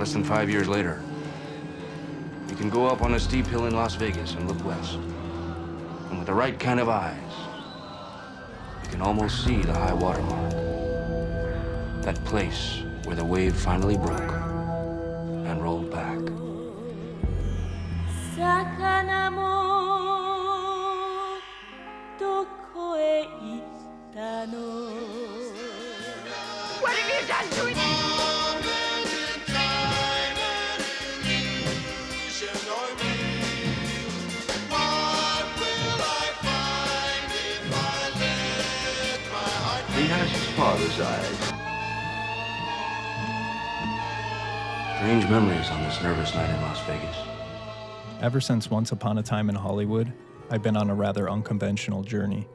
Less than 5 years later, you can go up on a steep hill in Las Vegas and look west. And with the right kind of eyes, you can almost see the high water mark. That place where the wave finally broke and rolled back. What have you done to it? He has his father's eyes. Strange memories on this nervous night in Las Vegas. Ever since Once Upon a Time in Hollywood, I've been on a rather unconventional journey.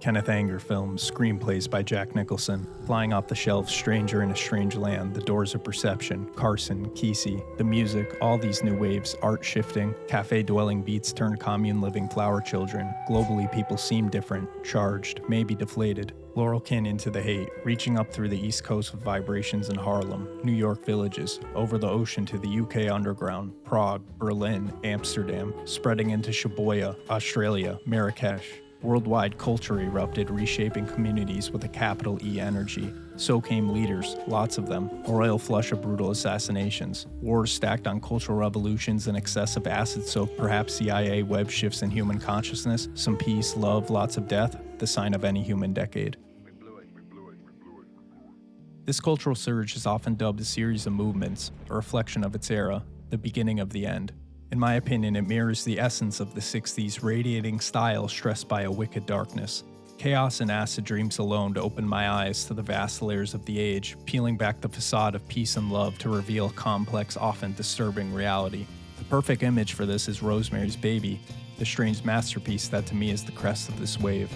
Kenneth Anger films, screenplays by Jack Nicholson, flying off the shelf, Stranger in a Strange Land, The Doors of Perception, Carson, Kesey, the music, all these new waves, art shifting, cafe-dwelling beats turned commune-living flower children. Globally, people seem different, charged, maybe deflated. Laurel Canyon to the hate, reaching up through the East Coast with vibrations in Harlem, New York villages, over the ocean to the UK underground, Prague, Berlin, Amsterdam, spreading into Shibuya, Australia, Marrakesh. Worldwide culture erupted, reshaping communities with a capital E energy. So came leaders, lots of them, a royal flush of brutal assassinations, wars stacked on cultural revolutions and excessive acid soak, perhaps CIA web shifts in human consciousness, some peace, love, lots of death, the sign of any human decade. This cultural surge is often dubbed a series of movements, a reflection of its era, the beginning of the end. In my opinion, it mirrors the essence of the 60s radiating style stressed by a wicked darkness. Chaos and acid dreams alone opened my eyes to the vast layers of the age, peeling back the facade of peace and love to reveal a complex, often disturbing reality. The perfect image for this is Rosemary's Baby, the strange masterpiece that to me is the crest of this wave.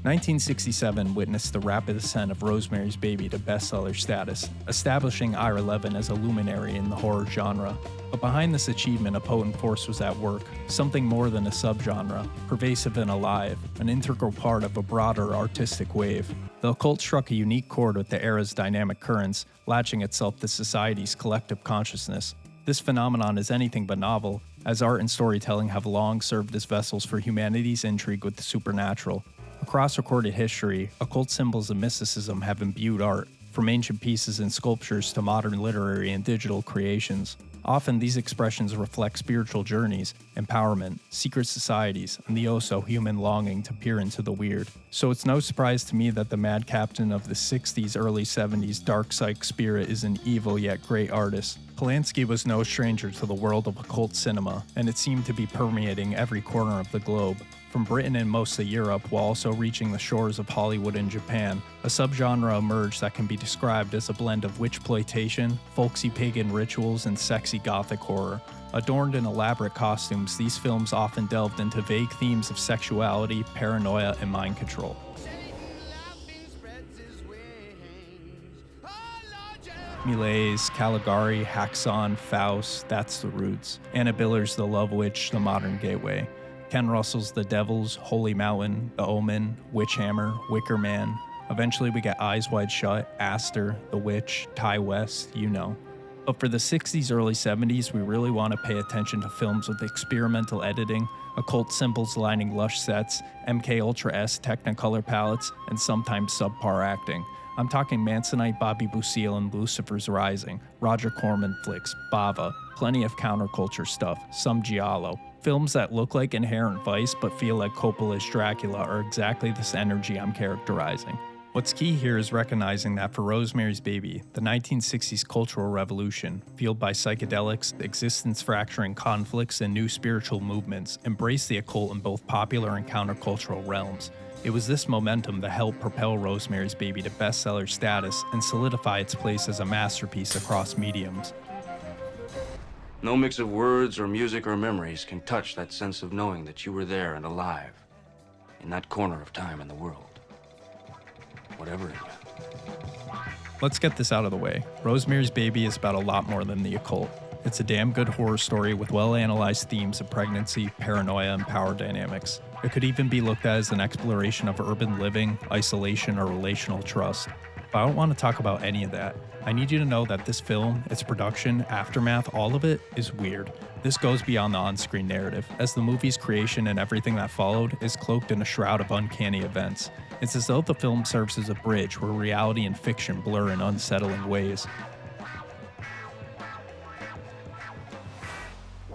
1967 witnessed the rapid ascent of Rosemary's Baby to bestseller status, establishing Ira Levin as a luminary in the horror genre. But behind this achievement, a potent force was at work, something more than a subgenre, pervasive and alive, an integral part of a broader artistic wave. The occult struck a unique chord with the era's dynamic currents, latching itself to society's collective consciousness. This phenomenon is anything but novel, as art and storytelling have long served as vessels for humanity's intrigue with the supernatural. Across recorded history, occult symbols and mysticism have imbued art, from ancient pieces and sculptures to modern literary and digital creations. Often these expressions reflect spiritual journeys, empowerment, secret societies, and the oh-so-human longing to peer into the weird. So it's no surprise to me that the mad captain of the 60s, early 70s dark psych spirit is an evil yet great artist. Polanski was no stranger to the world of occult cinema, and it seemed to be permeating every corner of the globe. From Britain and most of Europe, while also reaching the shores of Hollywood and Japan, a subgenre emerged that can be described as a blend of witchploitation, folksy pagan rituals, and sexy gothic horror. Adorned in elaborate costumes, these films often delved into vague themes of sexuality, paranoia, and mind control. Millais, Caligari, Haxon, Faust, that's the roots. Anna Biller's The Love Witch, The Modern Gateway. Ken Russell's The Devils, Holy Mountain, The Omen, Witchhammer, Wicker Man. Eventually we get Eyes Wide Shut, Aster, The Witch, Ty West, you know. But for the 60s, early 70s, we really want to pay attention to films with experimental editing, occult symbols lining lush sets, MK Ultra-esque Technicolor palettes, and sometimes subpar acting. I'm talking Mansonite Bobby Bucile and Lucifer's Rising, Roger Corman flicks, Bava, plenty of counterculture stuff, some giallo. Films that look like Inherent Vice but feel like Coppola's Dracula are exactly this energy I'm characterizing. What's key here is recognizing that for Rosemary's Baby, the 1960s cultural revolution, fueled by psychedelics, existence-fracturing conflicts, and new spiritual movements, embraced the occult in both popular and countercultural realms. It was this momentum that helped propel Rosemary's Baby to bestseller status and solidify its place as a masterpiece across mediums. No mix of words or music or memories can touch that sense of knowing that you were there and alive, in that corner of time in the world. Whatever it is. Let's get this out of the way. Rosemary's Baby is about a lot more than the occult. It's a damn good horror story with well-analyzed themes of pregnancy, paranoia, and power dynamics. It could even be looked at as an exploration of urban living, isolation, or relational trust. But I don't want to talk about any of that. I need you to know that this film, its production, aftermath, all of it is weird. This goes beyond the on-screen narrative, as the movie's creation and everything that followed is cloaked in a shroud of uncanny events. It's as though the film serves as a bridge where reality and fiction blur in unsettling ways.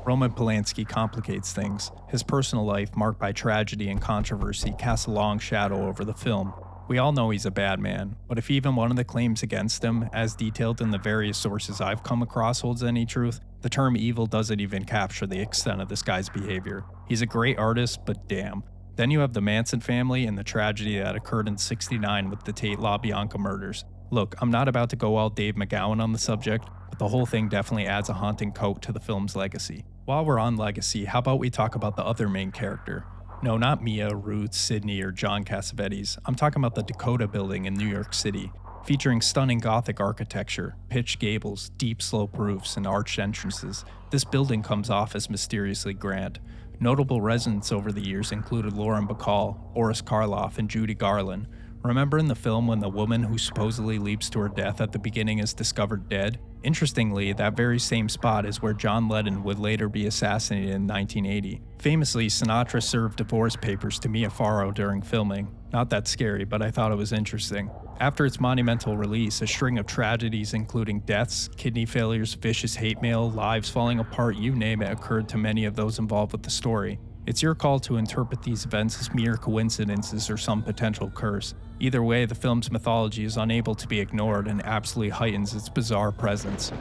Roman Polanski complicates things. His personal life, marked by tragedy and controversy, casts a long shadow over the film. We all know he's a bad man, but if even one of the claims against him, as detailed in the various sources I've come across, holds any truth, the term evil doesn't even capture the extent of this guy's behavior. He's a great artist, but damn. Then you have the Manson family and the tragedy that occurred in '69 with the Tate LaBianca murders. Look, I'm not about to go all Dave McGowan on the subject, but the whole thing definitely adds a haunting coat to the film's legacy. While we're on legacy, how about we talk about the other main character? No, not Mia, Ruth, Sydney, or John Cassavetes. I'm talking about the Dakota Building in New York City, featuring stunning Gothic architecture, pitched gables, deep slope roofs, and arched entrances. This building comes off as mysteriously grand. Notable residents over the years included Lauren Bacall, Boris Karloff, and Judy Garland. Remember in the film when the woman who supposedly leaps to her death at the beginning is discovered dead? Interestingly, that very same spot is where John Lennon would later be assassinated in 1980. Famously, Sinatra served divorce papers to Mia Farrow during filming. Not that scary, but I thought it was interesting. After its monumental release, a string of tragedies including deaths, kidney failures, vicious hate mail, lives falling apart, you name it, occurred to many of those involved with the story. It's your call to interpret these events as mere coincidences or some potential curse. Either way, the film's mythology is unable to be ignored and absolutely heightens its bizarre presence.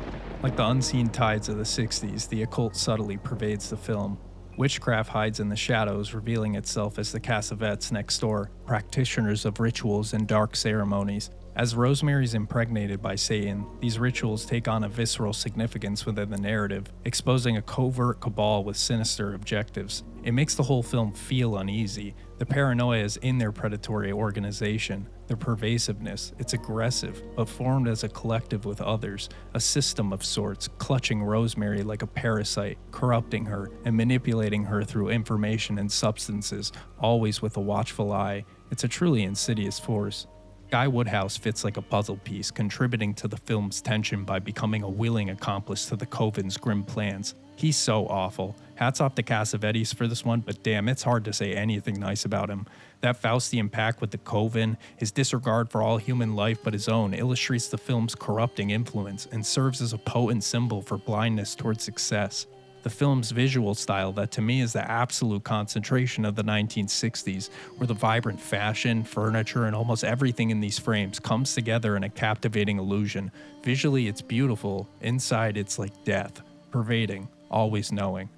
Like the unseen tides of the 60s, the occult subtly pervades the film. Witchcraft hides in the shadows, revealing itself as the Cassavetes next door, practitioners of rituals and dark ceremonies. As Rosemary's impregnated by Satan, these rituals take on a visceral significance within the narrative, exposing a covert cabal with sinister objectives. It makes the whole film feel uneasy. The paranoia is in their predatory organization, their pervasiveness. It's aggressive, but formed as a collective with others, a system of sorts, clutching Rosemary like a parasite, corrupting her, and manipulating her through information and substances, always with a watchful eye. It's a truly insidious force. Guy Woodhouse fits like a puzzle piece, contributing to the film's tension by becoming a willing accomplice to the Coven's grim plans. He's so awful. Hats off to Cassavetes for this one, but damn, it's hard to say anything nice about him. That Faustian pact with the Coven, his disregard for all human life but his own, illustrates the film's corrupting influence and serves as a potent symbol for blindness towards success. The film's visual style that to me is the absolute concentration of the 1960s, where the vibrant fashion, furniture, and almost everything in these frames comes together in a captivating illusion. Visually it's beautiful, inside it's like death, pervading, always knowing.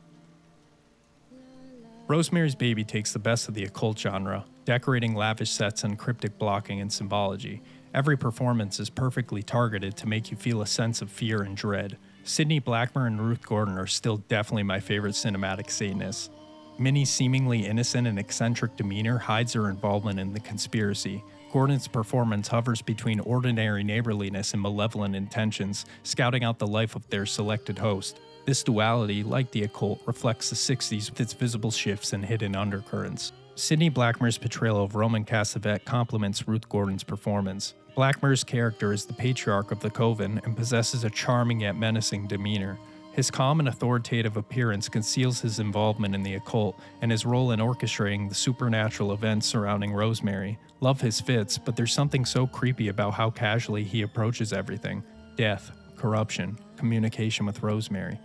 Rosemary's Baby takes the best of the occult genre, decorating lavish sets and cryptic blocking and symbology. Every performance is perfectly targeted to make you feel a sense of fear and dread. Sidney Blackmer and Ruth Gordon are still definitely my favorite cinematic Satanists. Minnie's seemingly innocent and eccentric demeanor hides her involvement in the conspiracy. Gordon's performance hovers between ordinary neighborliness and malevolent intentions, scouting out the life of their selected host. This duality, like the occult, reflects the 60s with its visible shifts and hidden undercurrents. Sidney Blackmer's portrayal of Roman Cassavet complements Ruth Gordon's performance. Blackmer's character is the patriarch of the Coven and possesses a charming yet menacing demeanor. His calm and authoritative appearance conceals his involvement in the occult and his role in orchestrating the supernatural events surrounding Rosemary. Love his fits, but there's something so creepy about how casually he approaches everything. Death, corruption, communication with Rosemary.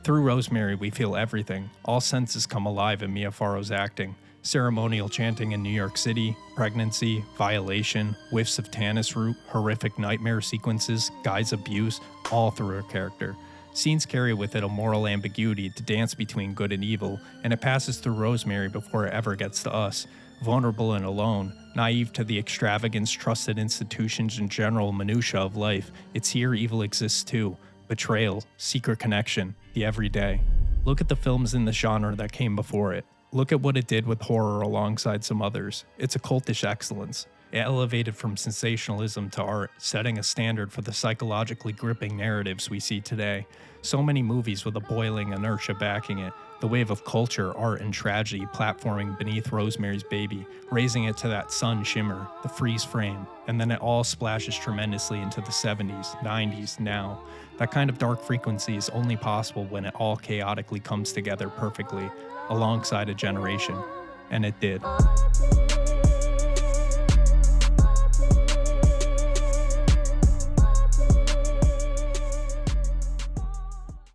Through Rosemary, we feel everything. All senses come alive in Mia Farrow's acting. Ceremonial chanting in New York City, pregnancy, violation, whiffs of tannis root, horrific nightmare sequences, Guy's abuse, all through her character. Scenes carry with it a moral ambiguity to dance between good and evil, and it passes through Rosemary before it ever gets to us. Vulnerable and alone, naive to the extravagance, trusted institutions, and general minutiae of life, it's here evil exists too. Betrayal, secret connection, the everyday. Look at the films in the genre that came before it. Look at what it did with horror alongside some others. It's occultish excellence. It elevated from sensationalism to art, setting a standard for the psychologically gripping narratives we see today. So many movies with a boiling inertia backing it. The wave of culture, art, and tragedy platforming beneath Rosemary's Baby, raising it to that sun shimmer, the freeze frame, and then it all splashes tremendously into the 70s, 90s, now. That kind of dark frequency is only possible when it all chaotically comes together perfectly, alongside a generation. And it did.